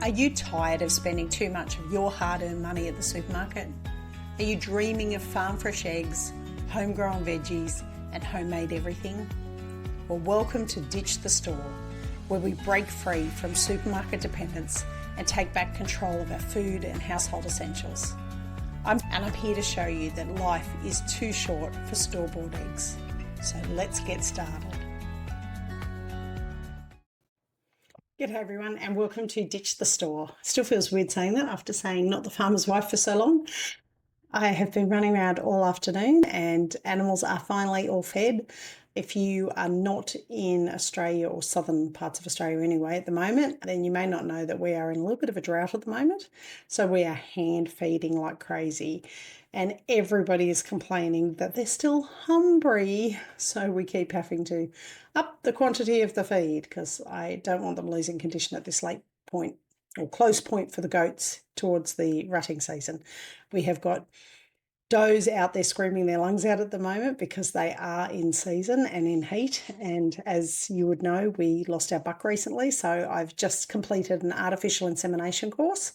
Are you tired of spending too much of your hard-earned money at the supermarket? Are you dreaming of farm fresh eggs, homegrown veggies, and homemade everything? Well, welcome to Ditch the Store, where we break free from supermarket dependence and take back control of our food and household essentials. I'm here to show you that life is too short for store-bought eggs. So let's get started. G'day everyone and welcome to Ditch the Store. Still feels weird saying that after saying not the farmer's wife for so long. I have been running around all afternoon and animals are finally all fed. If you are not in Australia or southern parts of Australia anyway at the moment, then you may not know that we are in a little bit of a drought at the moment. So we are hand feeding like crazy and everybody is complaining that they're still hungry. So we keep having to up the quantity of the feed because I don't want them losing condition at this late point or close point for the goats towards the rutting season. We have got does out there screaming their lungs out at the moment because they are in season and in heat. And as you would know, we lost our buck recently. So I've just completed an artificial insemination course.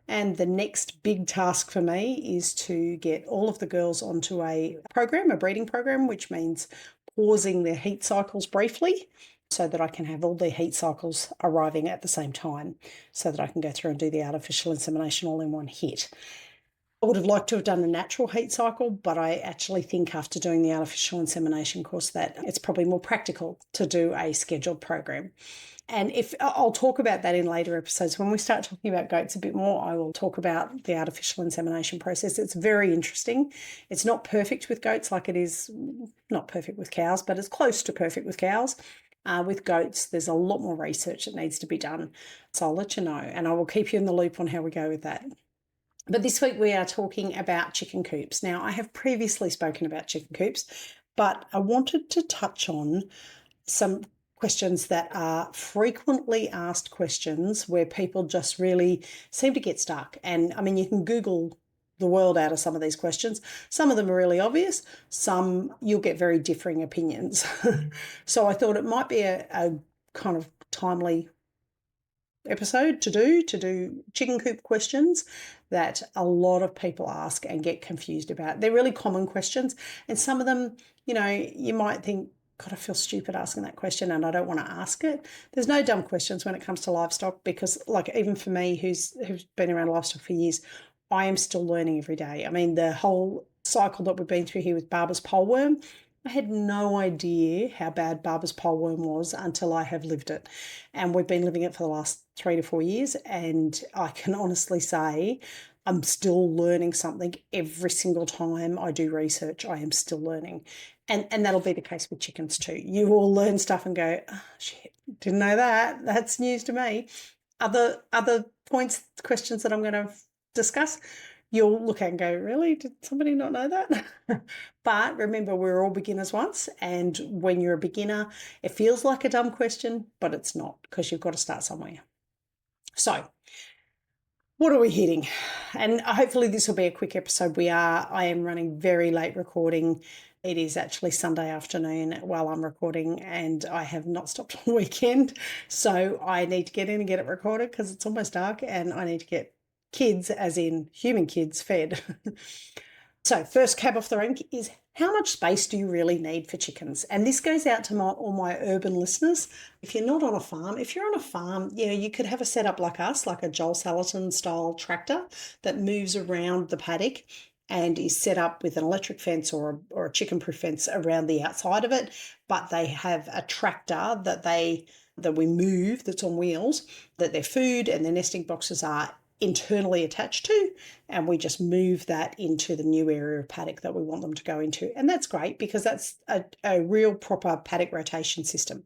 And the next big task for me is to get all of the girls onto a program, a breeding program, which means pausing their heat cycles briefly so that I can have all their heat cycles arriving at the same time so that I can go through and do the artificial insemination all in one hit. I would have liked to have done a natural heat cycle, but I actually think after doing the artificial insemination course that it's probably more practical to do a scheduled program. And if I'll talk about that in later episodes. When we start talking about goats a bit more, I will talk about the artificial insemination process. It's very interesting. It's not perfect with goats like it is not perfect with cows, but it's close to perfect with cows. With goats, there's a lot more research that needs to be done. So I'll let you know, and I will keep you in the loop on how we go with that. But this week we are talking about chicken coops. Now, I have previously spoken about chicken coops, but I wanted to touch on some questions that are frequently asked questions where people just really seem to get stuck. And I mean, you can Google the world out of some of these questions. Some of them are really obvious. Some you'll get very differing opinions. So I thought it might be a kind of timely episode to do chicken coop questions that a lot of people ask and get confused about. They're really common questions, and some of them, you might think, God, I feel stupid asking that question and I don't want to ask it. There's no dumb questions when it comes to livestock because, like, even for me who's been around livestock for years, I am still learning every day. I mean, the whole cycle that we've been through here with Barber's poleworm, I had no idea how bad Barber's poleworm was until I have lived it. And we've been living it for the last 3 to 4 years. And I can honestly say I'm still learning something every single time I do research. I am still learning. And that'll be the case with chickens too. You will learn stuff and go, oh, shit, didn't know that. That's news to me. Other points, questions that I'm going to discuss, you'll look at and go, really? Did somebody not know that? But remember, we're all beginners once. And when you're a beginner, it feels like a dumb question, but it's not because you've got to start somewhere. So what are we hitting? And hopefully this will be a quick episode. I am running very late recording. It is actually Sunday afternoon while I'm recording and I have not stopped on the weekend. So I need to get in and get it recorded because it's almost dark and I need to get kids, as in human kids, fed. So first cab off the rank is how much space do you really need for chickens? And this goes out to all my urban listeners. If you're not on a farm, if you're on a farm, you could have a setup like us, like a Joel Salatin style tractor that moves around the paddock and is set up with an electric fence or a chicken-proof fence around the outside of it. But they have a tractor that we move that's on wheels, that their food and their nesting boxes are internally attached to, and we just move that into the new area of paddock that we want them to go into. And that's great because that's a real proper paddock rotation system.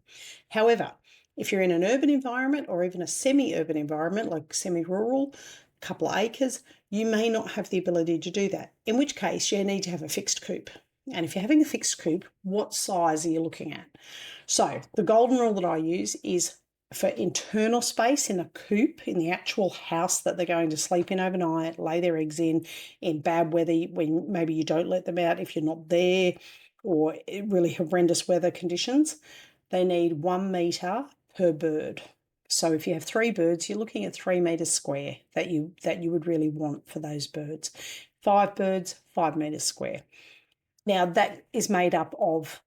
However, if you're in an urban environment or even a semi-urban environment, like semi-rural, a couple of acres, you may not have the ability to do that, in which case you need to have a fixed coop. And if you're having a fixed coop, what size are you looking at? So the golden rule that I use is for internal space in a coop, in the actual house that they're going to sleep in overnight, lay their eggs in bad weather when maybe you don't let them out if you're not there, or really horrendous weather conditions, they need 1 metre per bird. So if you have 3 birds, you're looking at 3 metres square that you would really want for those birds. 5 birds, 5 metres square. Now that is made up of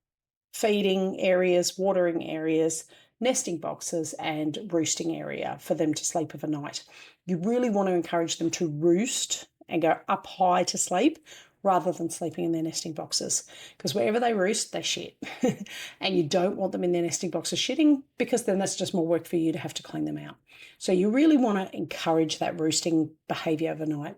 feeding areas, watering areas, nesting boxes, and roosting area for them to sleep overnight. You really want to encourage them to roost and go up high to sleep rather than sleeping in their nesting boxes, because wherever they roost, they shit. And you don't want them in their nesting boxes shitting, because then that's just more work for you to have to clean them out. So you really want to encourage that roosting behaviour overnight.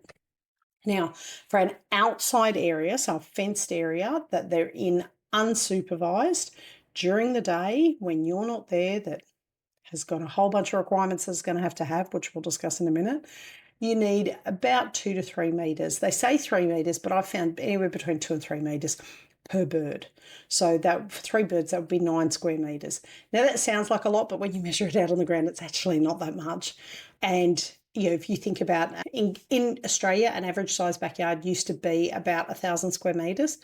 Now, for an outside area, so a fenced area that they're in unsupervised during the day when you're not there, that has got a whole bunch of requirements it's going to have, which we'll discuss in a minute, you need about 2 to 3 metres. They say 3 metres, but I've found anywhere between 2 and 3 metres per bird. So that for 3 birds, that would be 9 square metres. Now that sounds like a lot, but when you measure it out on the ground, it's actually not that much. And if you think about in Australia, an average size backyard used to be about 1,000 square metres,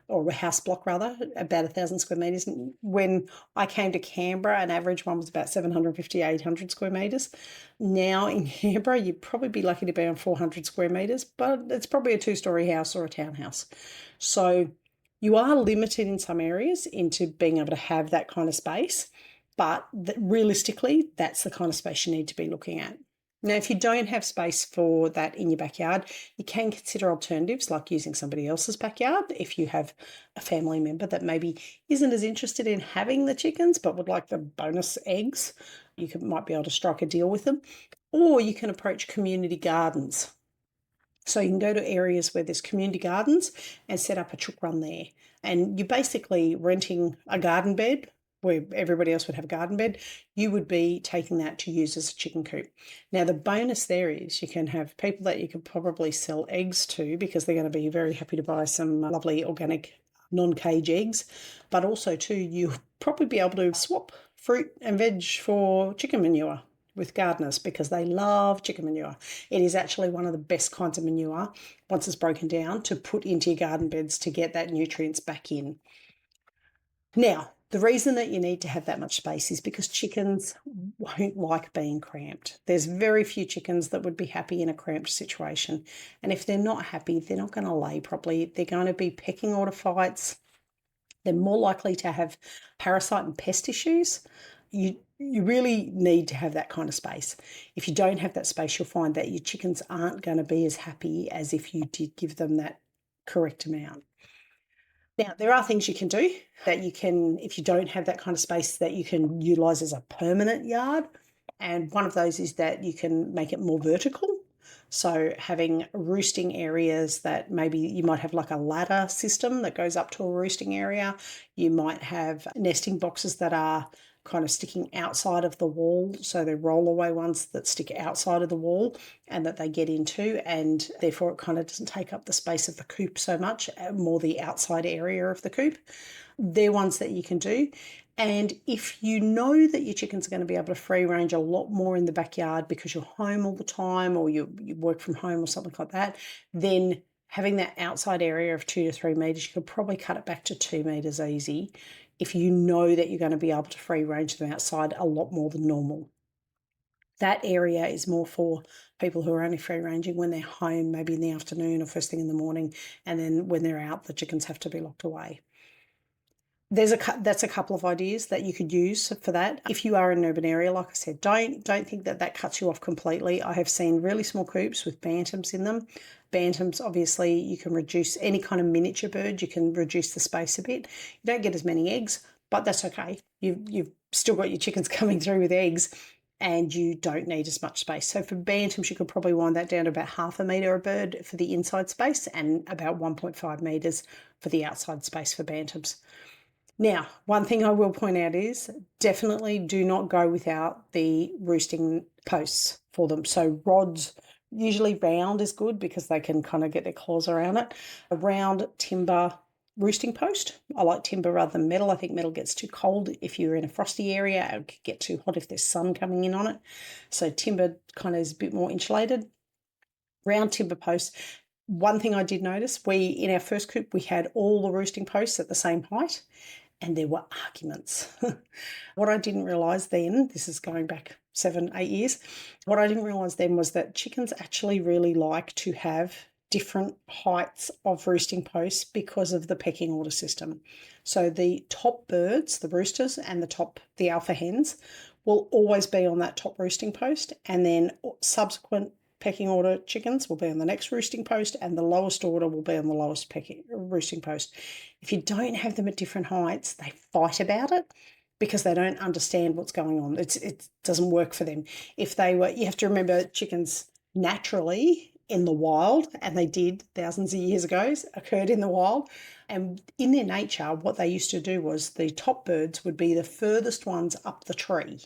or a house block rather, about 1,000 square metres. When I came to Canberra, an average one was about 750, 800 square metres. Now in Canberra, you'd probably be lucky to be on 400 square metres, but it's probably a 2-storey house or a townhouse. So you are limited in some areas into being able to have that kind of space, but realistically, that's the kind of space you need to be looking at. Now, if you don't have space for that in your backyard, you can consider alternatives like using somebody else's backyard. If you have a family member that maybe isn't as interested in having the chickens but would like the bonus eggs, might be able to strike a deal with them. Or you can approach community gardens. So you can go to areas where there's community gardens and set up a chook run there. And you're basically renting a garden bed where everybody else would have a garden bed. You would be taking that to use as a chicken coop. Now, the bonus there is you can have people that you could probably sell eggs to, because they're going to be very happy to buy some lovely organic non-cage eggs. But also too, you'll probably be able to swap fruit and veg for chicken manure with gardeners, because they love chicken manure. It is actually one of the best kinds of manure, once it's broken down, to put into your garden beds to get that nutrients back in. Now, the reason that you need to have that much space is because chickens won't like being cramped. There's very few chickens that would be happy in a cramped situation. And if they're not happy, they're not going to lay properly. They're going to be pecking order fights. They're more likely to have parasite and pest issues. You really need to have that kind of space. If you don't have that space, you'll find that your chickens aren't going to be as happy as if you did give them that correct amount. Now, there are things you can do that you can, if you don't have that kind of space, that you can utilise as a permanent yard. And one of those is that you can make it more vertical. So having roosting areas that maybe you might have like a ladder system that goes up to a roosting area. You might have nesting boxes that are kind of sticking outside of the wall. So they're roll-away ones that stick outside of the wall and that they get into, and therefore it kind of doesn't take up the space of the coop so much, more the outside area of the coop. They're ones that you can do. And if you know that your chickens are going to be able to free range a lot more in the backyard because you're home all the time, or you work from home or something like that, then having that outside area of 2 to 3 metres, you could probably cut it back to 2 metres easy if you know that you're going to be able to free range them outside a lot more than normal. That area is more for people who are only free ranging when they're home, maybe in the afternoon or first thing in the morning, and then when they're out, the chickens have to be locked away. That's a couple of ideas that you could use for that. If you are in an urban area, like I said, don't think that cuts you off completely. I have seen really small coops with bantams in them. Bantams, obviously, you can reduce any kind of miniature bird. You can reduce the space a bit. You don't get as many eggs, but that's okay. You've still got your chickens coming through with eggs, and you don't need as much space. So for bantams, you could probably wind that down to about 0.5 metre a bird for the inside space and about 1.5 metres for the outside space for bantams. Now, one thing I will point out is definitely do not go without the roosting posts for them. So rods, usually round is good because they can kind of get their claws around it. A round timber roosting post. I like timber rather than metal. I think metal gets too cold if you're in a frosty area. It could get too hot if there's sun coming in on it. So timber kind of is a bit more insulated. Round timber posts. One thing I did notice, in our first coop, we had all the roosting posts at the same height, and there were arguments. What I didn't realise then, this is going back 7, 8 years. What I didn't realise then was that chickens actually really like to have different heights of roosting posts because of the pecking order system. So the top birds, the roosters, and the alpha hens will always be on that top roosting post, and then subsequent pecking order chickens will be on the next roosting post, and the lowest order will be on the lowest roosting post. If you don't have them at different heights, they fight about it because they don't understand what's going on. It doesn't work for them. If they were, you have to remember, chickens naturally in the wild, and they did thousands of years ago, occurred in the wild. And in their nature, what they used to do was the top birds would be the furthest ones up the tree.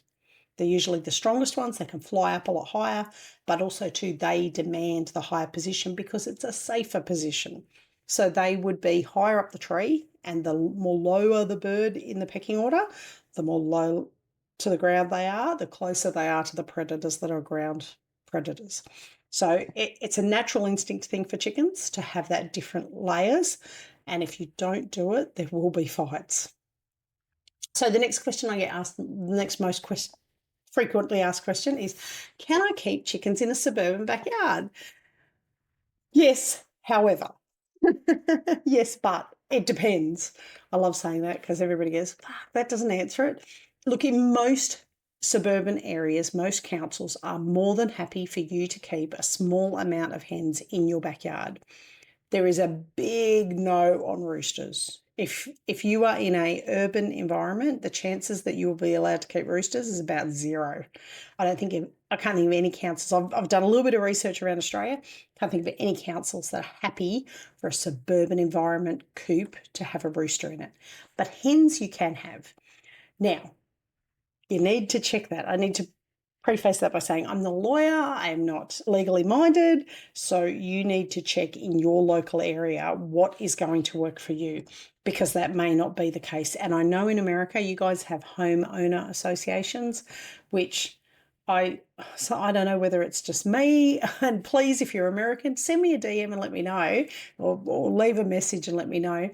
They're usually the strongest ones. They can fly up a lot higher, but also too, they demand the higher position because it's a safer position. So they would be higher up the tree, and the more lower the bird in the pecking order, the more low to the ground they are, the closer they are to the predators that are ground predators. So it's a natural instinct thing for chickens to have that different layers. And if you don't do it, there will be fights. So the next question I get asked, the next most frequently asked question is, can I keep chickens in a suburban backyard? Yes, however. Yes, but it depends. I love saying that because everybody goes, fuck, that doesn't answer it. Look, in most suburban areas, most councils are more than happy for you to keep a small amount of hens in your backyard. There is a big no on roosters. If you are in a urban environment, the chances that you will be allowed to keep roosters is about zero. I can't think of any councils. I've done a little bit of research around Australia. Can't think of any councils that are happy for a suburban environment coop to have a rooster in it. But hens you can have. Now, you need to check that. I need to preface that by saying I'm not a lawyer, I am not legally minded, so you need to check in your local area what is going to work for you, because that may not be the case. And I know in America you guys have homeowner associations, which I don't know whether it's just me, and please, if you're American, send me a DM and let me know, or leave a message and let me know.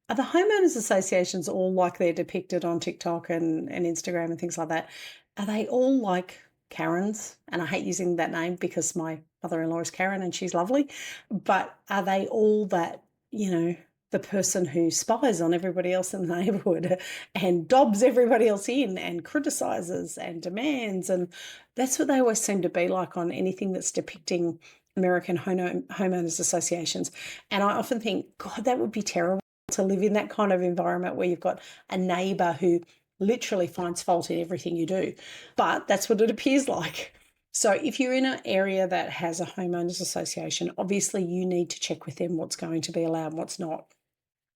Are the homeowners associations all like they're depicted on TikTok and Instagram and things like that? Are they all like Karens? And I hate using that name because my mother-in-law is Karen and she's lovely. But are they all that, the person who spies on everybody else in the neighbourhood and dobs everybody else in and criticises and demands? And that's what they always seem to be like on anything that's depicting American homeowners associations. And I often think, God, that would be terrible to live in that kind of environment where you've got a neighbour who literally finds fault in everything you do. But that's what it appears like. So if you're in an area that has a homeowners association, obviously you need to check with them what's going to be allowed and what's not.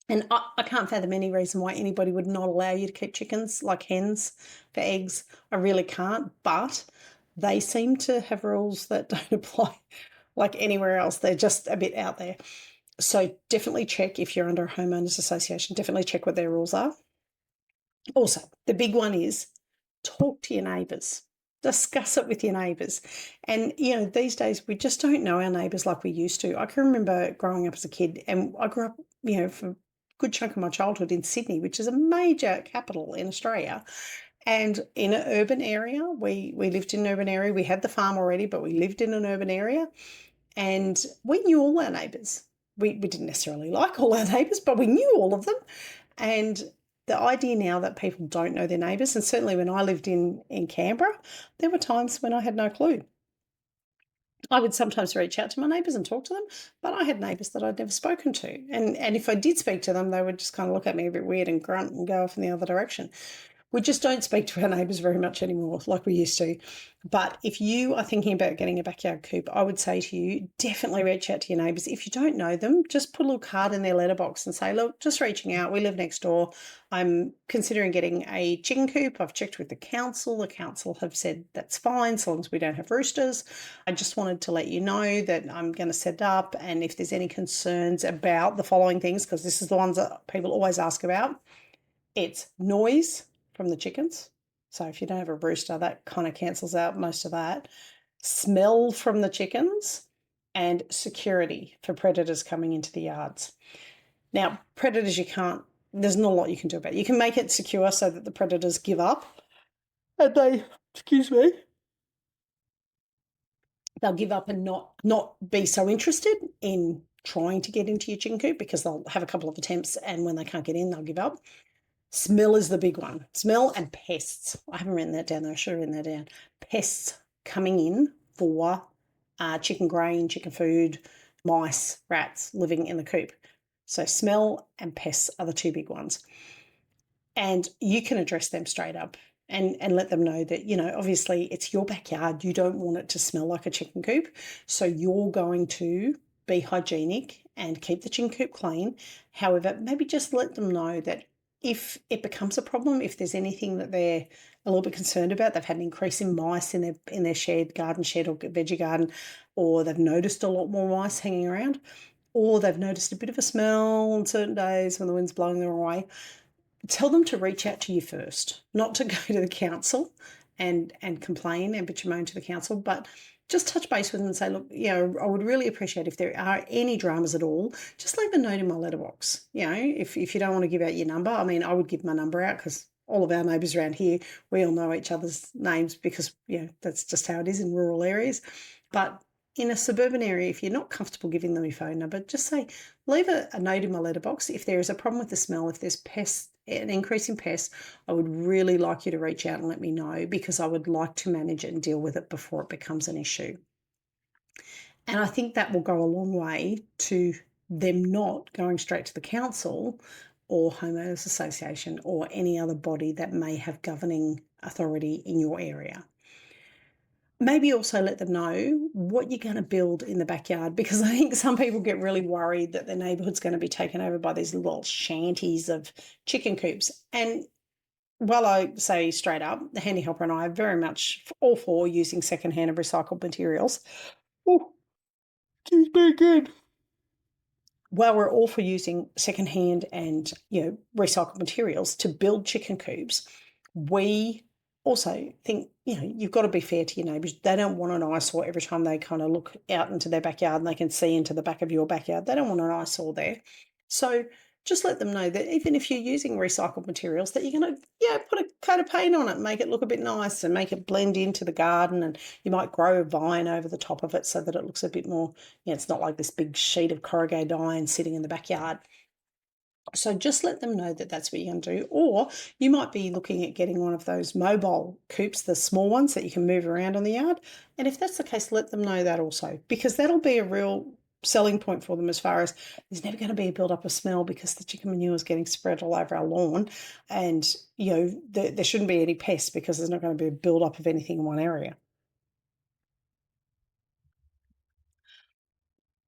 And I can't fathom any reason why anybody would not allow you to keep chickens like hens for eggs. I really can't. But they seem to have rules that don't apply like anywhere else. They're just a bit out there. So definitely check if you're under a homeowners association, definitely check what their rules are. Also, the big one is talk to your neighbours. Discuss it with your neighbours. And, these days we just don't know our neighbours like we used to. I can remember growing up as a kid, and I grew up, for a good chunk of my childhood in Sydney, which is a major capital in Australia. And in an urban area, we lived in an urban area. We had the farm already, but we lived in an urban area. And we knew all our neighbours. We didn't necessarily like all our neighbours, but we knew all of them. And the idea now that people don't know their neighbours, and certainly when I lived in Canberra, there were times when I had no clue. I would sometimes reach out to my neighbours and talk to them, but I had neighbours that I'd never spoken to. And if I did speak to them, they would just kind of look at me a bit weird and grunt and go off in the other direction. We just don't speak to our neighbours very much anymore like we used to. But if you are thinking about getting a backyard coop, I would say to you, definitely reach out to your neighbours. If you don't know them, just put a little card in their letterbox and say, look, just reaching out. We live next door. I'm considering getting a chicken coop. I've checked with the council. The council have said that's fine so long as we don't have roosters. I just wanted to let you know that I'm going to set it up, and if there's any concerns about the following things, because this is the ones that people always ask about, it's noise from the chickens. So if you don't have a rooster, that kind of cancels out most of that. Smell from the chickens, and security for predators coming into the yards. Now, predators there's not a lot you can do about it. You can make it secure so that the predators give up and they, they'll give up and not be so interested in trying to get into your chicken coop because they'll have a couple of attempts, and when they can't get in, they'll give up. Smell is the big one. Smell and pests. I haven't written that down though. I should have written that down. Pests coming in for chicken grain, chicken food, mice, rats living in the coop. So smell and pests are the two big ones. And you can address them straight up and let them know that, obviously it's your backyard. You don't want it to smell like a chicken coop. So you're going to be hygienic and keep the chicken coop clean. However, maybe just let them know that if it becomes a problem, if there's anything that they're a little bit concerned about, they've had an increase in mice in their garden shed or veggie garden, or they've noticed a lot more mice hanging around, or they've noticed a bit of a smell on certain days when the wind's blowing them away, tell them to reach out to you first, not to go to the council and complain and bitch and moan to the council, but just touch base with them and say, look, I would really appreciate if there are any dramas at all, just leave a note in my letterbox. If you don't want to give out your number, I mean, I would give my number out because all of our neighbours around here, we all know each other's names because, that's just how it is in rural areas. But in a suburban area, if you're not comfortable giving them your phone number, just say, leave a note in my letterbox. If there is a problem with the smell, if there's an increase in pests, I would really like you to reach out and let me know because I would like to manage it and deal with it before it becomes an issue. And I think that will go a long way to them not going straight to the council or homeowners association or any other body that may have governing authority in your area. Maybe also let them know what you're going to build in the backyard, because I think some people get really worried that their neighbourhood's going to be taken over by these little shanties of chicken coops. And while I say straight up, the handy helper and I are very much all for using secondhand and recycled materials. Oh, it's very good. While we're all for using secondhand and recycled materials to build chicken coops, we also think, you've got to be fair to your neighbours. They don't want an eyesore every time they kind of look out into their backyard and they can see into the back of your backyard. They don't want an eyesore there. So just let them know that even if you're using recycled materials, that you're going to put a coat of paint on it, make it look a bit nice and make it blend into the garden, and you might grow a vine over the top of it so that it looks a bit more, it's not like this big sheet of corrugated iron sitting in the backyard. So just let them know that that's what you're going to do. Or you might be looking at getting one of those mobile coops, the small ones that you can move around on the yard. And if that's the case, let them know that also, because that'll be a real selling point for them as far as there's never going to be a build-up of smell because the chicken manure is getting spread all over our lawn. And, there shouldn't be any pests because there's not going to be a build-up of anything in one area.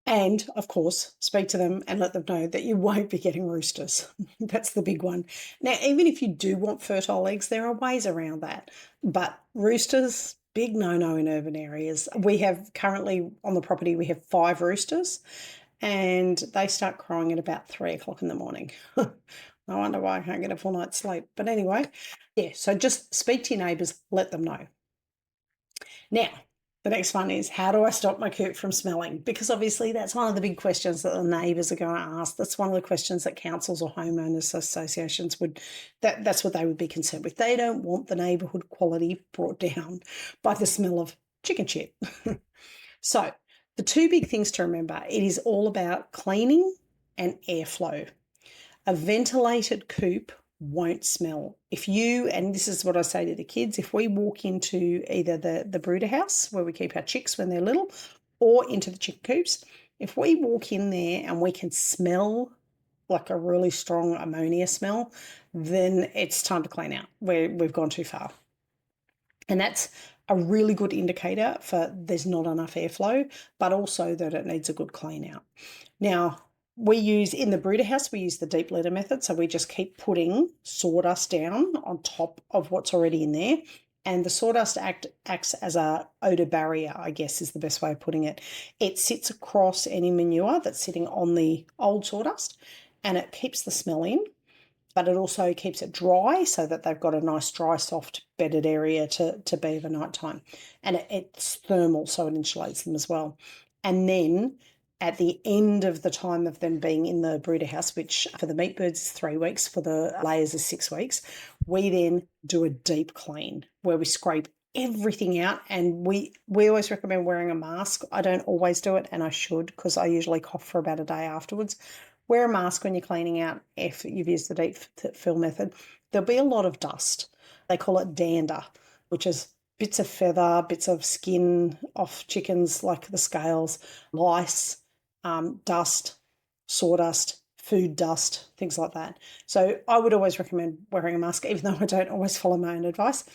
And, of course, speak to them and let them know that you won't be getting roosters. That's the big one. Now, even if you do want fertile eggs, there are ways around that. But roosters, big no-no in urban areas. We have currently on the property, we have 5 roosters, and they start crowing at about 3 o'clock in the morning. I wonder why I can't get a full night's sleep. But anyway, so just speak to your neighbours, let them know. Now, the next one is, how do I stop my coop from smelling? Because obviously that's one of the big questions that the neighbours are going to ask. That's one of the questions that councils or homeowners associations that's what they would be concerned with. They don't want the neighbourhood quality brought down by the smell of chicken shit. So the 2 big things to remember, it is all about cleaning and airflow. A ventilated coop won't smell. And this is what I say to the kids, if we walk into either the brooder house where we keep our chicks when they're little, or into the chicken coops, if we walk in there and we can smell like a really strong ammonia smell, then it's time to clean out. We've gone too far. And that's a really good indicator for there's not enough airflow, but also that it needs a good clean out. Now, in the brooder house, we use the deep litter method. So we just keep putting sawdust down on top of what's already in there. And the sawdust acts as a odour barrier, I guess is the best way of putting it. It sits across any manure that's sitting on the old sawdust, and it keeps the smell in, but it also keeps it dry so that they've got a nice dry, soft bedded area to be over night time. And it's thermal, so it insulates them as well. And then at the end of the time of them being in the brooder house, which for the meat birds is 3 weeks, for the layers is 6 weeks, we then do a deep clean where we scrape everything out, and we always recommend wearing a mask. I don't always do it, and I should, because I usually cough for about a day afterwards. Wear a mask when you're cleaning out if you've used the deep fill method. There'll be a lot of dust. They call it dander, which is bits of feather, bits of skin off chickens, like the scales, lice, dust, sawdust, food dust, things like that. So I would always recommend wearing a mask, even though I don't always follow my own advice,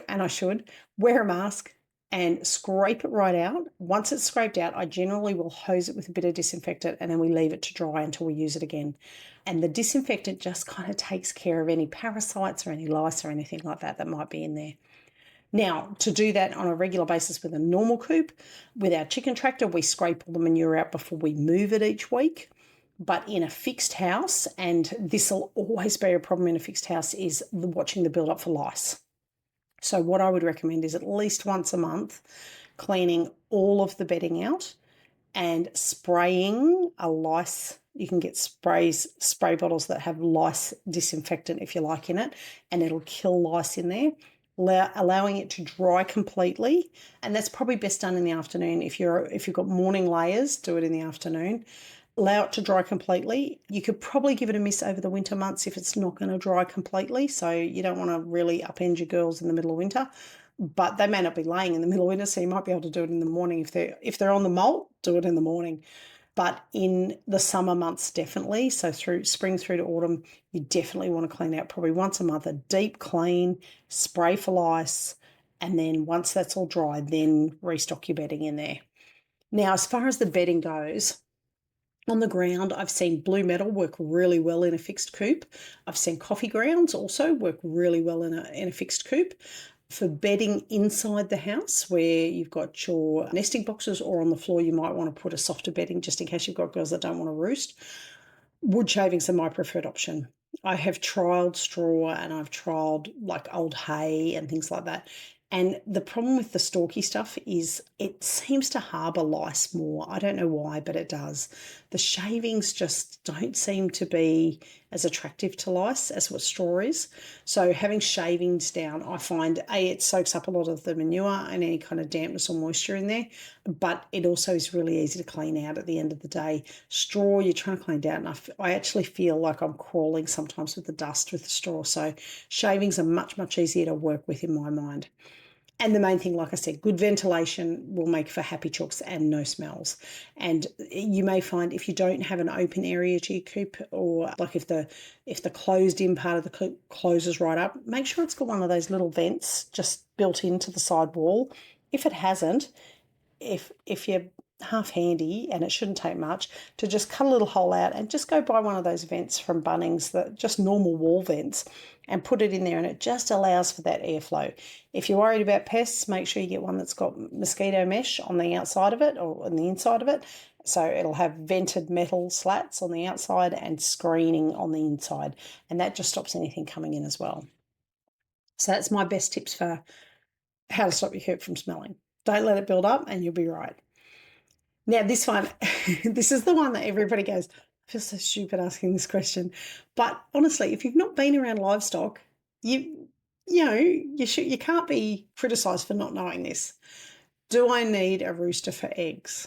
and I should. Wear a mask and scrape it right out. Once it's scraped out, I generally will hose it with a bit of disinfectant, and then we leave it to dry until we use it again. And the disinfectant just kind of takes care of any parasites or any lice or anything like that that might be in there. Now, to do that on a regular basis with a normal coop, with our chicken tractor, we scrape all the manure out before we move it each week. But in a fixed house, and this will always be a problem in a fixed house, is watching the build-up for lice. So what I would recommend is at least once a month cleaning all of the bedding out and spraying a lice. You can get spray bottles that have lice disinfectant, if you like, in it, and it'll kill lice in there. Allowing it to dry completely, and that's probably best done in the afternoon. If you've got morning layers, do it in the afternoon. Allow it to dry completely. You could probably give it a miss over the winter months if it's not going to dry completely, so you don't want to really upend your girls in the middle of winter, but they may not be laying in the middle of winter, so you might be able to do it in the morning. If they're on the molt, do it in the morning. But in the summer months, definitely, so through spring through to autumn, you definitely want to clean out probably once a month, a deep clean, spray for lice, and then once that's all dry, then restock your bedding in there. Now, as far as the bedding goes, on the ground, I've seen blue metal work really well in a fixed coop. I've seen coffee grounds also work really well in a fixed coop. For bedding inside the house, where you've got your nesting boxes, or on the floor, you might want to put a softer bedding just in case you've got girls that don't want to roost. Wood shavings are my preferred option. I have trialled straw, and I've trialled like old hay and things like that. And the problem with the stalky stuff is it seems to harbour lice more. I don't know why, but it does. The shavings just don't seem to be as attractive to lice as what straw is. So having shavings down, I find, it soaks up a lot of the manure and any kind of dampness or moisture in there, but it also is really easy to clean out at the end of the day. Straw, you're trying to clean it out, and I actually feel like I'm crawling sometimes with the dust with the straw. So shavings are much, much easier to work with in my mind. And the main thing, like I said, good ventilation will make for happy chooks and no smells. And you may find if you don't have an open area to your coop, or like if the closed in part of the coop closes right up, make sure it's got one of those little vents just built into the side wall. If it hasn't, if you're half handy, and it shouldn't take much, to just cut a little hole out and just go buy one of those vents from Bunnings, that just normal wall vents, and put it in there, and it just allows for that airflow. If you're worried about pests, make sure you get one that's got mosquito mesh on the outside of it or on the inside of it. So it'll have vented metal slats on the outside and screening on the inside, and that just stops anything coming in as well. So that's my best tips for how to stop your coop from smelling. Don't let it build up and you'll be right. Now, this one, this is the one that everybody goes, I feel so stupid asking this question. But honestly, if you've not been around livestock, you can't be criticised for not knowing this. Do I need a rooster for eggs?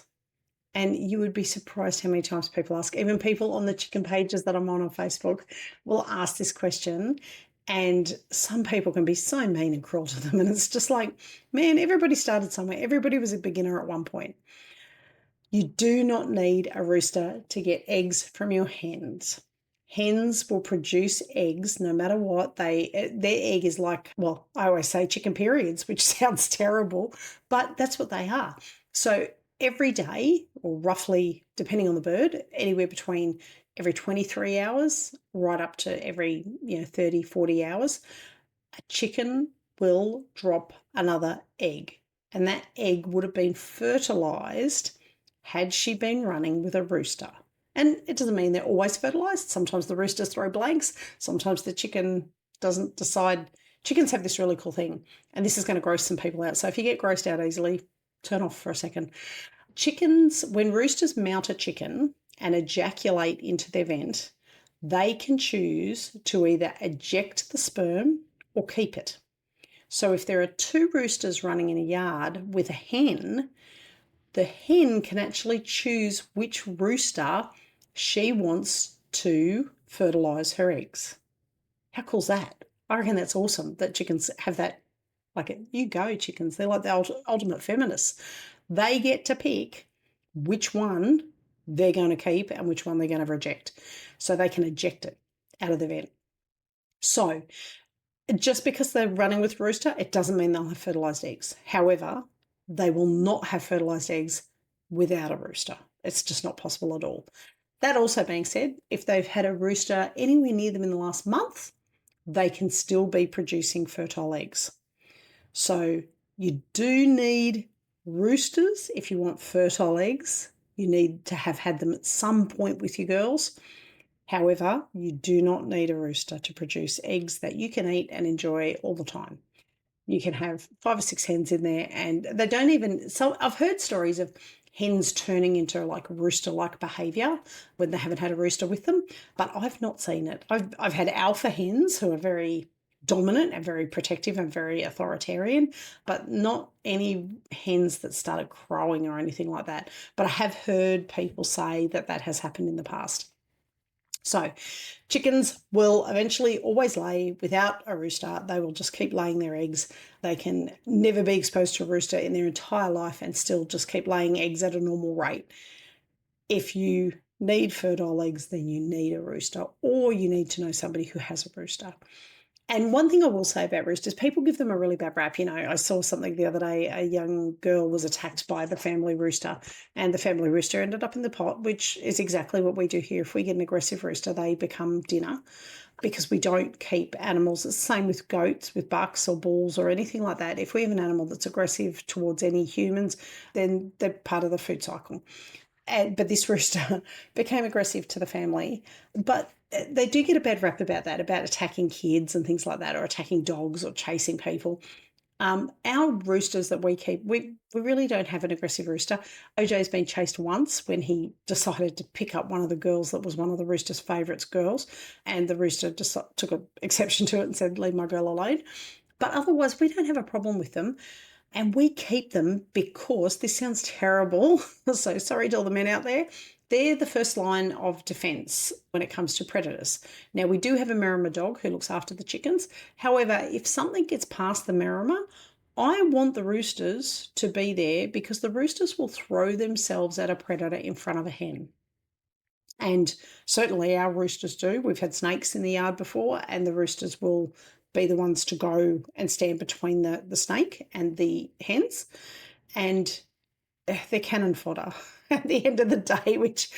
And you would be surprised how many times people ask. Even people on the chicken pages that I'm on Facebook will ask this question. And some people can be so mean and cruel to them. And it's just like, man, everybody started somewhere. Everybody was a beginner at one point. You do not need a rooster to get eggs from your hens. Hens will produce eggs no matter what. Their egg is like, well, I always say chicken periods, which sounds terrible, but that's what they are. So every day, or roughly, depending on the bird, anywhere between every 23 hours right up to every 30, 40 hours, a chicken will drop another egg. And that egg would have been fertilized had she been running with a rooster. And it doesn't mean they're always fertilized. Sometimes the roosters throw blanks. Sometimes the chicken doesn't decide. Chickens have this really cool thing, and this is going to gross some people out. So if you get grossed out easily, turn off for a second. Chickens, when roosters mount a chicken and ejaculate into their vent, they can choose to either eject the sperm or keep it. So if there are 2 roosters running in a yard with a hen, the hen can actually choose which rooster she wants to fertilise her eggs. How cool is that? I reckon that's awesome that chickens have that. Like, you go, chickens. They're like the ultimate feminists. They get to pick which one they're going to keep and which one they're going to reject. So they can eject it out of the vent. So just because they're running with rooster, it doesn't mean they'll have fertilised eggs. However, they will not have fertilised eggs without a rooster. It's just not possible at all. That also being said, if they've had a rooster anywhere near them in the last month, they can still be producing fertile eggs. So you do need roosters if you want fertile eggs. You need to have had them at some point with your girls. However, you do not need a rooster to produce eggs that you can eat and enjoy all the time. You can have 5 or 6 hens in there, and they don't even. So I've heard stories of hens turning into like rooster-like behaviour when they haven't had a rooster with them, but I've not seen it. I've had alpha hens who are very dominant and very protective and very authoritarian, but not any hens that started crowing or anything like that. But I have heard people say that that has happened in the past. So chickens will eventually always lay without a rooster. They will just keep laying their eggs. They can never be exposed to a rooster in their entire life and still just keep laying eggs at a normal rate. If you need fertile eggs, then you need a rooster, or you need to know somebody who has a rooster. And one thing I will say about roosters, people give them a really bad rap. You know, I saw something the other day, a young girl was attacked by the family rooster, and the family rooster ended up in the pot, which is exactly what we do here. If we get an aggressive rooster, they become dinner because we don't keep animals. It's the same with goats, with bucks or bulls or anything like that. If we have an animal that's aggressive towards any humans, then they're part of the food cycle. But this rooster became aggressive to the family. But they do get a bad rap about that, about attacking kids and things like that, or attacking dogs or chasing people. Our roosters that we keep, we really don't have an aggressive rooster. OJ's been chased once when he decided to pick up one of the girls that was one of the rooster's favourite girls, and the rooster just took an exception to it and said, "Leave my girl alone." But otherwise, we don't have a problem with them. And we keep them because this sounds terrible. So sorry to all the men out there. They're the first line of defense when it comes to predators. Now, we do have a Merima dog who looks after the chickens. However, if something gets past the Merima, I want the roosters to be there because the roosters will throw themselves at a predator in front of a hen. And certainly our roosters do. We've had snakes in the yard before, and the roosters will be the ones to go and stand between the snake and the hens. And they're cannon fodder at the end of the day, which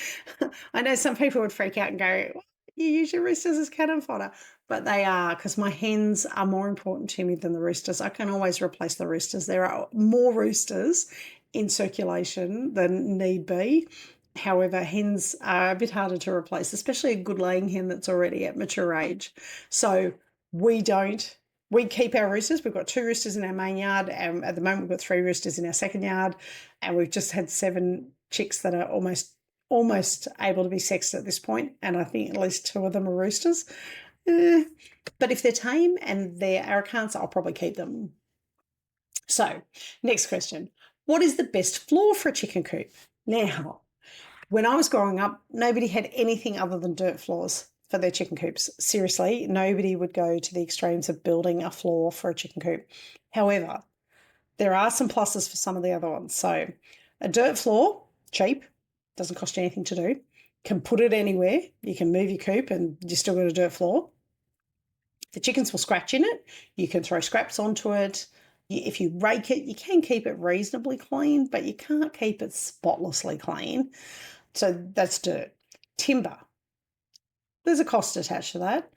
I know some people would freak out and go, "You use your roosters as cannon fodder." But they are, because my hens are more important to me than the roosters. I can always replace the roosters. There are more roosters in circulation than need be. However, hens are a bit harder to replace, especially a good laying hen that's already at mature age. So we keep our roosters. We've got 2 roosters in our main yard, and at the moment we've got 3 roosters in our second yard, and we've just had 7 chicks that are almost able to be sexed at this point, and I think at least 2 of them are roosters. But if they're tame and they're Aracans, I'll probably keep them. So, next question. What is the best floor for a chicken coop? Now, when I was growing up, nobody had anything other than dirt floors for their chicken coops. Seriously, nobody would go to the extremes of building a floor for a chicken coop. However, there are some pluses for some of the other ones. So a dirt floor, cheap, doesn't cost you anything to do. Can put it anywhere. You can move your coop and you still got a dirt floor. The chickens will scratch in it. You can throw scraps onto it. If you rake it, you can keep it reasonably clean, but you can't keep it spotlessly clean. So that's dirt. Timber. There's a cost attached to that.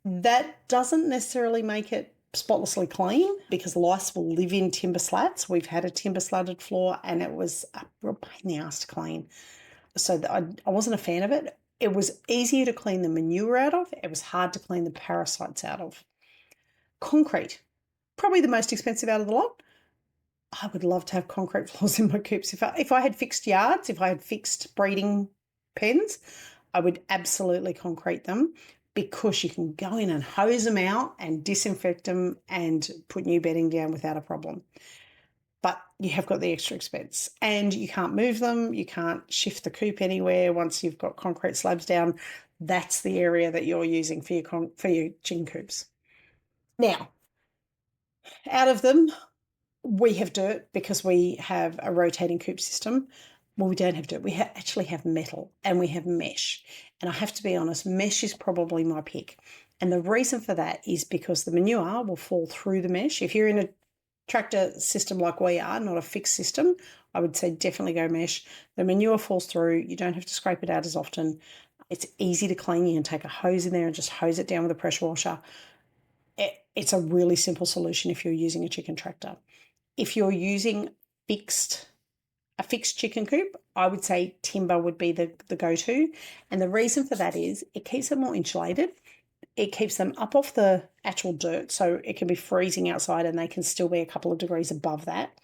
That doesn't necessarily make it spotlessly clean because lice will live in timber slats. We've had a timber slatted floor and it was a real pain in the ass to clean. So I wasn't a fan of it. It was easier to clean the manure out of. It was hard to clean the parasites out of. Concrete. Probably the most expensive out of the lot. I would love to have concrete floors in my coops. If I had fixed yards, if I had fixed breeding pens, I would absolutely concrete them. because you can go in and hose them out and disinfect them and put new bedding down without a problem. But you have got the extra expense and you can't move them. You can't shift the coop anywhere once you've got concrete slabs down. That's the area that you're using for your chicken coops. Now, out of them, we have dirt because we have a rotating coop system. Well, we don't have dirt. We actually have metal and we have mesh. And I have to be honest, mesh is probably my pick. And the reason for that is because the manure will fall through the mesh. If you're in a tractor system like we are, not a fixed system, I would say definitely go mesh. The manure falls through. You don't have to scrape it out as often. It's easy to clean. You can take a hose in there and just hose it down with a pressure washer. It's a really simple solution if you're using a chicken tractor. If you're using a fixed chicken coop, I would say timber would be the go-to. And the reason for that is it keeps them more insulated. It keeps them up off the actual dirt, so it can be freezing outside and they can still be a couple of degrees above that.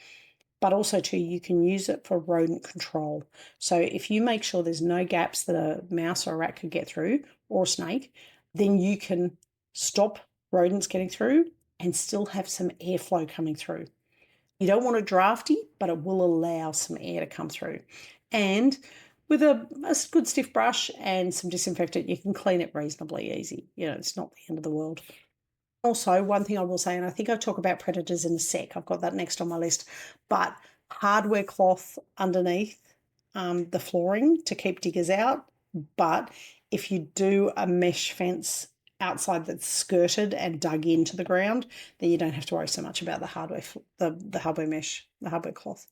But also too, you can use it for rodent control. So if you make sure there's no gaps that a mouse or a rat could get through, or a snake, then you can stop rodents getting through and still have some airflow coming through. You don't want it drafty, but it will allow some air to come through. And with a good stiff brush and some disinfectant, you can clean it reasonably easy. It's not the end of the world. Also, one thing I will say, and I think I'll talk about predators in a sec, I've got that next on my list, but hardware cloth underneath the flooring to keep diggers out. But if you do a mesh fence outside that's skirted and dug into the ground, then you don't have to worry so much about the hardware mesh, the hardware cloth.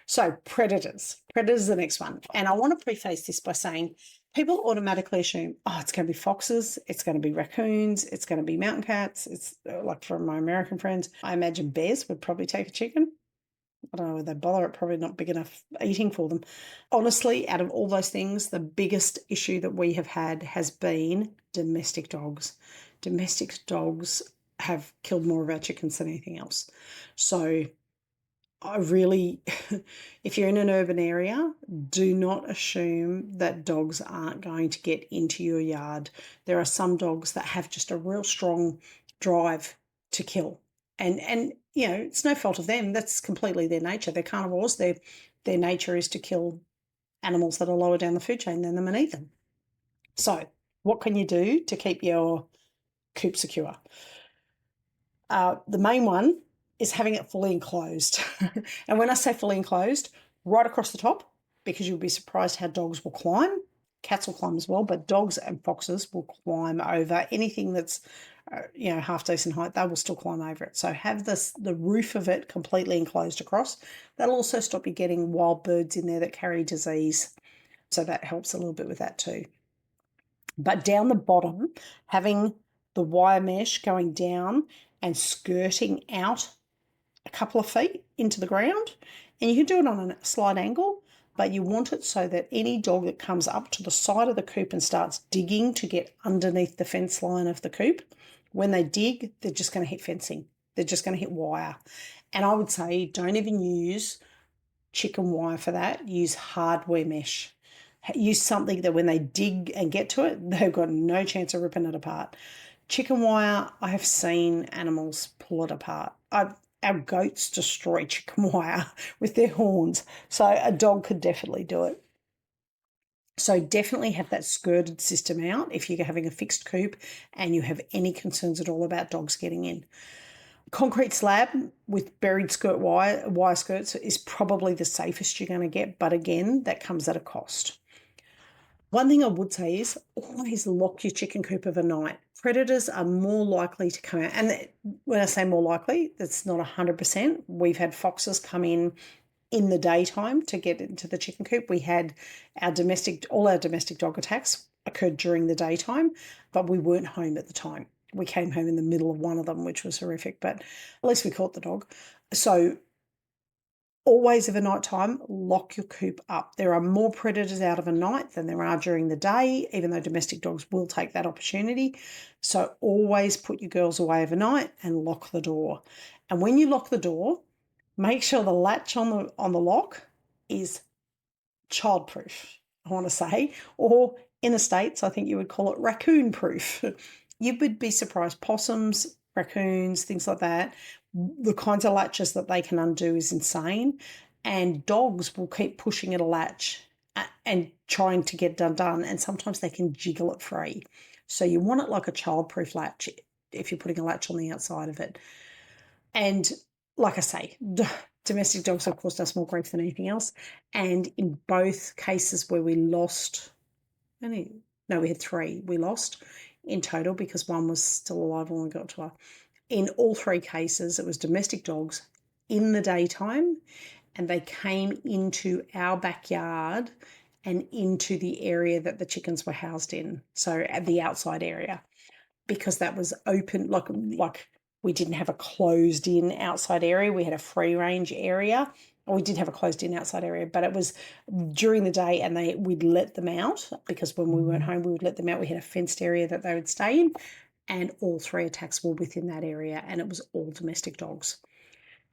So predators is the next one. And I want to preface this by saying people automatically assume, it's going to be foxes, it's going to be raccoons, it's going to be mountain cats. It's like for my American friends, I imagine bears would probably take a chicken. I don't know whether they bother, it's probably not big enough eating for them. Honestly, out of all those things, the biggest issue that we have had has been domestic dogs. Domestic dogs have killed more of our chickens than anything else. So I really, if you're in an urban area, do not assume that dogs aren't going to get into your yard. There are some dogs that have just a real strong drive to kill. And it's no fault of them. That's completely their nature. They're carnivores. Their nature is to kill animals that are lower down the food chain than them and eat them. So what can you do to keep your coop secure? The main one is having it fully enclosed. And when I say fully enclosed, right across the top, because you'll be surprised how dogs will climb. Cats will climb as well, but dogs and foxes will climb over anything that's half decent height. They will still climb over it. So have the roof of it completely enclosed across. That'll also stop you getting wild birds in there that carry disease. So that helps a little bit with that too. But down the bottom, having the wire mesh going down and skirting out a couple of feet into the ground, and you can do it on a slight angle, but you want it so that any dog that comes up to the side of the coop and starts digging to get underneath the fence line of the coop, when they dig, they're just going to hit fencing. They're just going to hit wire. And I would say don't even use chicken wire for that. Use hardware mesh. Use something that when they dig and get to it, they've got no chance of ripping it apart. Chicken wire, I have seen animals pull it apart. Our goats destroy chicken wire with their horns. So a dog could definitely do it. So definitely have that skirted system out if you're having a fixed coop and you have any concerns at all about dogs getting in. Concrete slab with buried wire skirts is probably the safest you're going to get, but again, that comes at a cost. One thing I would say is always lock your chicken coop overnight. Predators are more likely to come out. And when I say more likely, that's not 100%. We've had foxes come in the daytime to get into the chicken coop. We had all our domestic dog attacks occurred during the daytime, but we weren't home at the time. We came home in the middle of one of them, which was horrific, but at least we caught the dog. So always of a night time, lock your coop up. There are more predators out of a night than there are during the day, even though domestic dogs will take that opportunity. So always put your girls away overnight and lock the door. And when you lock the door, make sure the latch on the lock is childproof, I want to say, or In the States, I think you would call it raccoon proof. You would be surprised. Possums, raccoons, things like that, the kinds of latches that they can undo is insane. And dogs will keep pushing at a latch and trying to get it undone. And sometimes they can jiggle it free. So you want it like a childproof latch if you're putting a latch on the outside of it. And like I say, domestic dogs, of course, does more grief than anything else. And in both cases where we lost, we had 3 we lost in total because one was still alive when we got to her. In all 3 cases, it was domestic dogs in the daytime, and they came into our backyard and into the area that the chickens were housed in, so at the outside area, because that was open, like we didn't have a closed in outside area. We had a free range area. Or we did have a closed in outside area, but it was during the day, and we'd let them out because when we weren't home, we would let them out. We had a fenced area that they would stay in, and all 3 attacks were within that area, and it was all domestic dogs.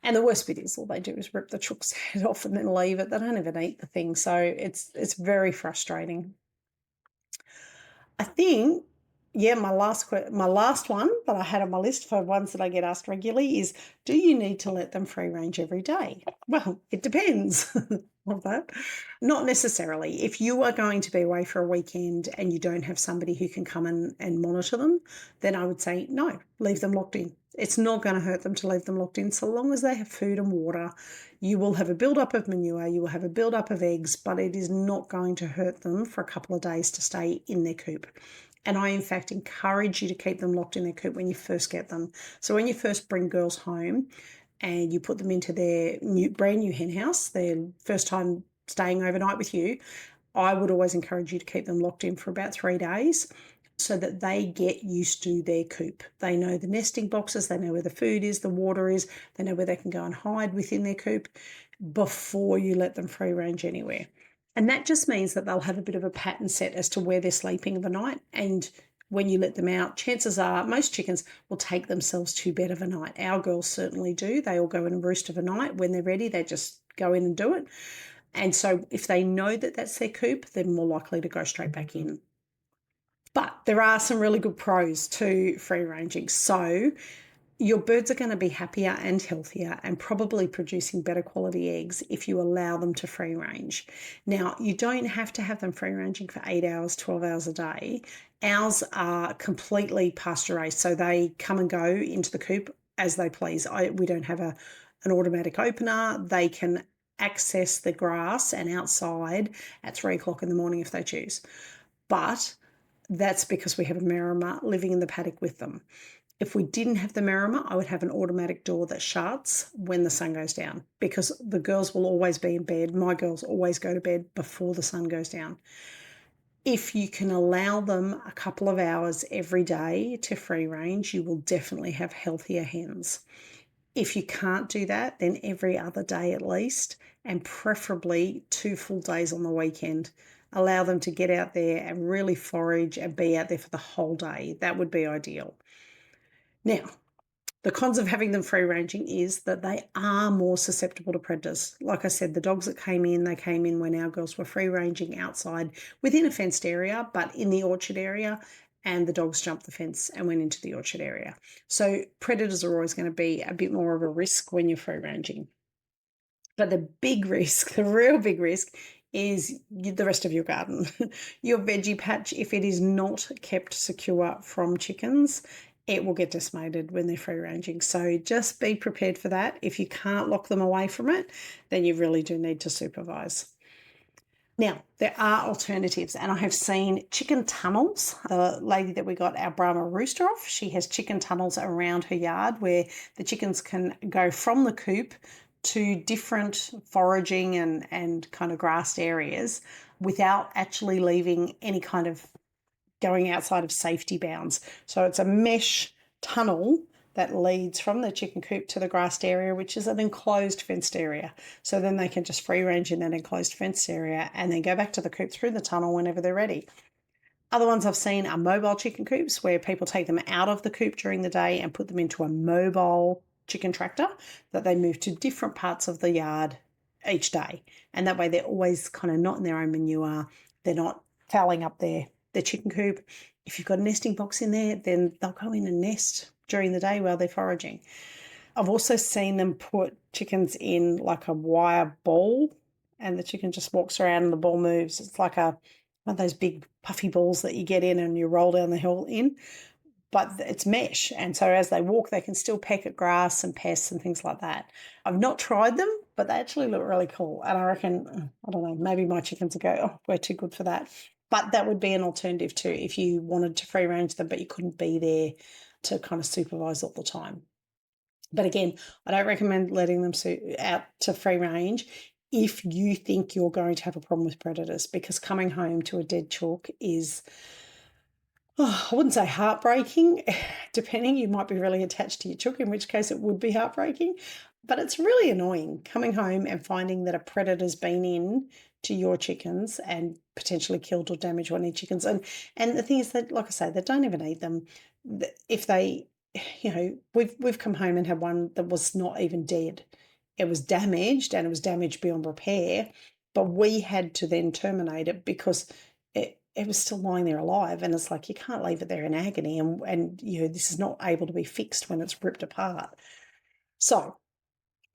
And the worst bit is all they do is rip the chook's head off and then leave it. They don't even eat the thing. So it's very frustrating. I think, my last one that I had on my list for ones that I get asked regularly is, do you need to let them free range every day? Well, it depends. Love that. Not necessarily. If you are going to be away for a weekend and you don't have somebody who can come and monitor them, then I would say no, leave them locked in. It's not going to hurt them to leave them locked in. So long as they have food and water, you will have a build-up of manure, you will have a build-up of eggs, but it is not going to hurt them for a couple of days to stay in their coop. And I, in fact, encourage you to keep them locked in their coop when you first get them. So when you first bring girls home and you put them into their brand new hen house, their first time staying overnight with you, I would always encourage you to keep them locked in for about 3 days so that they get used to their coop. They know the nesting boxes, they know where the food is, the water is, they know where they can go and hide within their coop before you let them free range anywhere. And that just means that they'll have a bit of a pattern set as to where they're sleeping overnight. And when you let them out, chances are most chickens will take themselves to bed overnight. Our girls certainly do. They all go in and roost overnight. When they're ready, they just go in and do it. And so if they know that that's their coop, they're more likely to go straight back in. But there are some really good pros to free ranging. So your birds are going to be happier and healthier and probably producing better quality eggs if you allow them to free range. Now, you don't have to have them free ranging for 8 hours, 12 hours a day. Ours are completely pasture raised, so they come and go into the coop as they please. We don't have an automatic opener. They can access the grass and outside at 3 o'clock in the morning if they choose. But that's because we have a Merrimer living in the paddock with them. If we didn't have the Merrimer, I would have an automatic door that shuts when the sun goes down because the girls will always be in bed. My girls always go to bed before the sun goes down. If you can allow them a couple of hours every day to free range, you will definitely have healthier hens. If you can't do that, then every other day at least, and preferably 2 full days on the weekend. Allow them to get out there and really forage and be out there for the whole day. That would be ideal. Now, the cons of having them free ranging is that they are more susceptible to predators. Like I said, the dogs that came in, they came in when our girls were free ranging outside within a fenced area, but in the orchard area, and the dogs jumped the fence and went into the orchard area. So predators are always going to be a bit more of a risk when you're free ranging. But the big risk, the real big risk, is the rest of your garden. Your veggie patch, if it is not kept secure from chickens, it will get decimated when they're free ranging. So just be prepared for that. If you can't lock them away from it, then you really do need to supervise. Now, there are alternatives, and I have seen chicken tunnels. The lady that we got our Brahma rooster off, she has chicken tunnels around her yard where the chickens can go from the coop to different foraging and kind of grassed areas without actually leaving any kind of going outside of safety bounds. So it's a mesh tunnel that leads from the chicken coop to the grassed area, which is an enclosed fenced area. So then they can just free range in that enclosed fenced area and then go back to the coop through the tunnel whenever they're ready. Other ones I've seen are mobile chicken coops where people take them out of the coop during the day and put them into a mobile chicken tractor that they move to different parts of the yard each day. And that way they're always kind of not in their own manure. They're not fouling up their the chicken coop. If you've got a nesting box in there, then they'll go in and nest during the day while they're foraging. I've also seen them put chickens in like a wire ball, and the chicken just walks around and the ball moves. It's like one of those big puffy balls that you get in and you roll down the hill in, but it's mesh. And so as they walk, they can still peck at grass and pests and things like that. I've not tried them, but they actually look really cool. And I reckon, I don't know, maybe my chickens will go, oh, we're too good for that. But that would be an alternative too if you wanted to free range them, but you couldn't be there to kind of supervise all the time. But again, I don't recommend letting them out to free range if you think you're going to have a problem with predators, because coming home to a dead chook is, I wouldn't say heartbreaking. Depending, you might be really attached to your chook, in which case it would be heartbreaking. But it's really annoying coming home and finding that a predator's been in to your chickens and potentially killed or damaged one of your chickens. And the thing is that, like I say, they don't even eat them. If they, we've come home and had one that was not even dead. It was damaged, and it was damaged beyond repair, but we had to then terminate it because it was still lying there alive. And it's like, you can't leave it there in agony, and this is not able to be fixed when it's ripped apart. So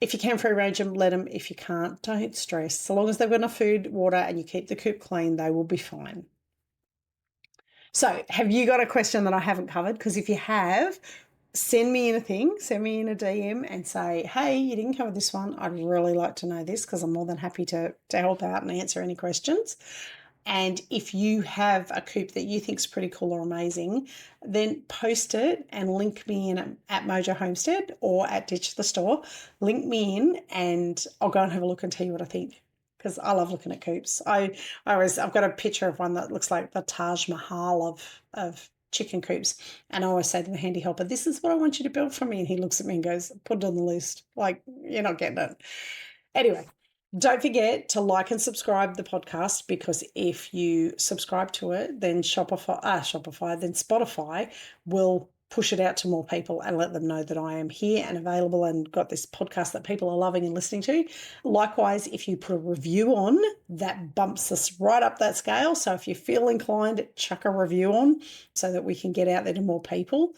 if you can free range them, let them. If you can't, don't stress. So long as they've got enough food, water, and you keep the coop clean, they will be fine. So have you got a question that I haven't covered? Because if you have, send me in a DM and say, hey, you didn't cover this one. I'd really like to know this, because I'm more than happy to help out and answer any questions. And if you have a coop that you think is pretty cool or amazing, then post it and link me in at Mojo Homestead or at Ditch the Store. Link me in and I'll go and have a look and tell you what I think, because I love looking at coops. I've got a picture of one that looks like the Taj Mahal of chicken coops, and I always say to the handy helper, this is what I want you to build for me. And he looks at me and goes, put it on the list. Like, you're not getting it. Anyway, don't forget to like and subscribe the podcast, because if you subscribe to it, then Spotify will push it out to more people and let them know that I am here and available and got this podcast that people are loving and listening to. Likewise, if you put a review on, that bumps us right up that scale. So if you feel inclined, chuck a review on so that we can get out there to more people.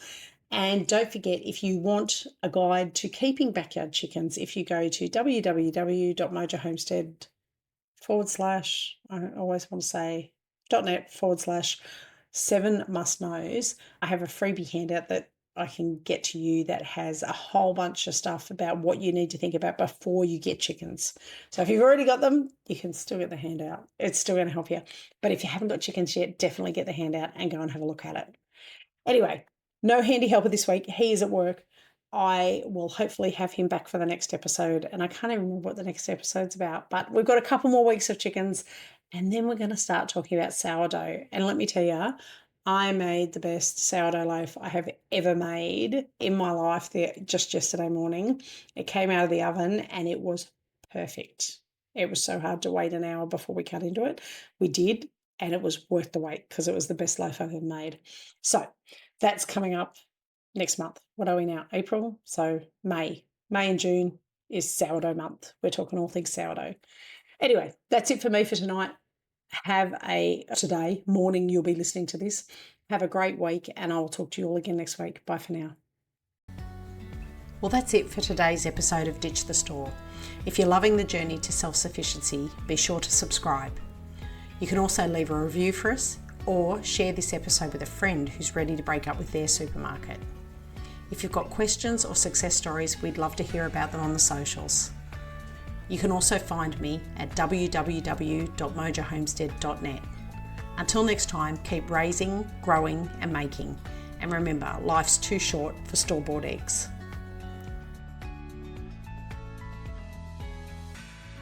And don't forget, if you want a guide to keeping backyard chickens, if you go to www.mojohomestead/ I always want to say .net/7 must knows, I have a freebie handout that I can get to you that has a whole bunch of stuff about what you need to think about before you get chickens. So if you've already got them, you can still get the handout. It's still going to help you. But if you haven't got chickens yet, definitely get the handout and go and have a look at it. Anyway, no handy helper this week. He is at work. I will hopefully have him back for the next episode. And I can't even remember what the next episode's about. But we've got a couple more weeks of chickens. And then we're going to start talking about sourdough. And let me tell you, I made the best sourdough loaf I have ever made in my life just yesterday morning. It came out of the oven and it was perfect. It was so hard to wait an hour before we cut into it. We did. And it was worth the wait, because it was the best loaf I've ever made. So that's coming up next month. What are we now? April? So May. May and June is sourdough month. We're talking all things sourdough. Anyway, that's it for me for tonight. Today morning you'll be listening to this. Have a great week, and I will talk to you all again next week. Bye for now. Well, that's it for today's episode of Ditch the Store. If you're loving the journey to self-sufficiency, be sure to subscribe. You can also leave a review for us or share this episode with a friend who's ready to break up with their supermarket. If you've got questions or success stories, we'd love to hear about them on the socials. You can also find me at www.mojohomestead.net. Until next time, keep raising, growing and making. And remember, life's too short for store-bought eggs.